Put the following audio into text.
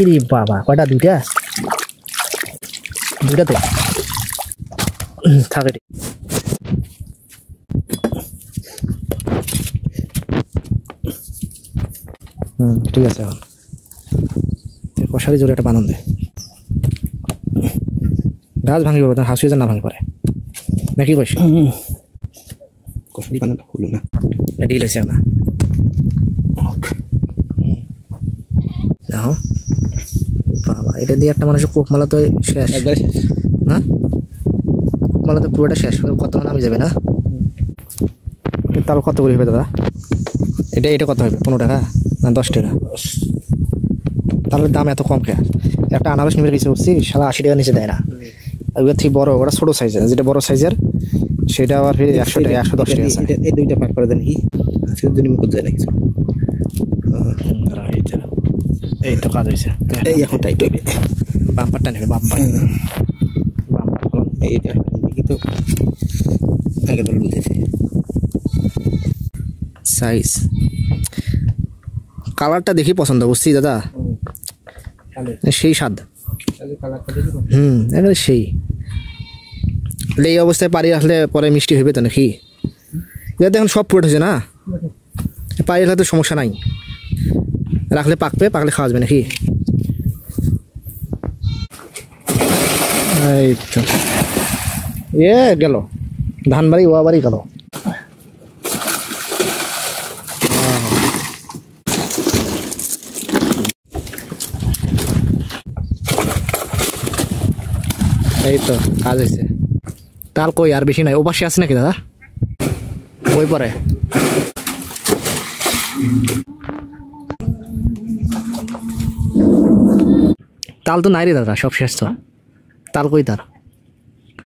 ইরে বাবা কয়টা দুইটা দুইটা তো থাকে ঠিক আছে এখন কষারি জোরে একটা বানান দে গাছ ভাঙিব হাসি যেন না ভাঙি পরে নাকি কইস কষারি বানানটা হলো না ডিল হয়েছে না দেখো বাবা এটা দিয়ে একটা মানুষের কোক মালা তো শেষ একবারে শেষ না কোক মালা তো পুরোটা শেষ কত নামে যাবে না তাহলে কত করে হবে দাদা এটা এটা কত হবে 15 টাকা না 10 টাকা তাহলে দাম এত কম কে একটা আনারস নিয়ে গেছে উঠছি সারা 80 টাকা নিচে দেয় না ওইগুলো থেকে বড় ওরা ছোট সাইজের যেটা বড় সাইজের সেটা আবার 100 টাকা 110 টাকা এই দুইটা পাক করে দেন কি আজকে দিন মুখ যায় না কিছু এই তো কাজ হয়েছে এই এখন টাইট হবে বাম্পারটা নেবে বাম্পার এইটা কিন্তু আগে তো বুঝেছি সাইজ কালারটা দেখি পছন্দ বুঝছি দাদা সেই স্বাদ একেবারে সেই এই অবস্থায় পারি আসলে পরে মিষ্টি হইবে তো নাকি এটা এখন সব পুরোট হয়েছে না পারি আসলে তো সমস্যা নাই রাখলে পাকবে পাকলে খাওয়া যাবে নাকি এই তো এ গেল ধান বাড়ি ওয়া বাড়ি গেল এই তো কাজ হয়েছে তাল কই আর বেশি নাই ও পাশে আছে নাকি দাদা ওই পরে তাল তো নাই রে দাদা সব শেষ তো তাল কই তার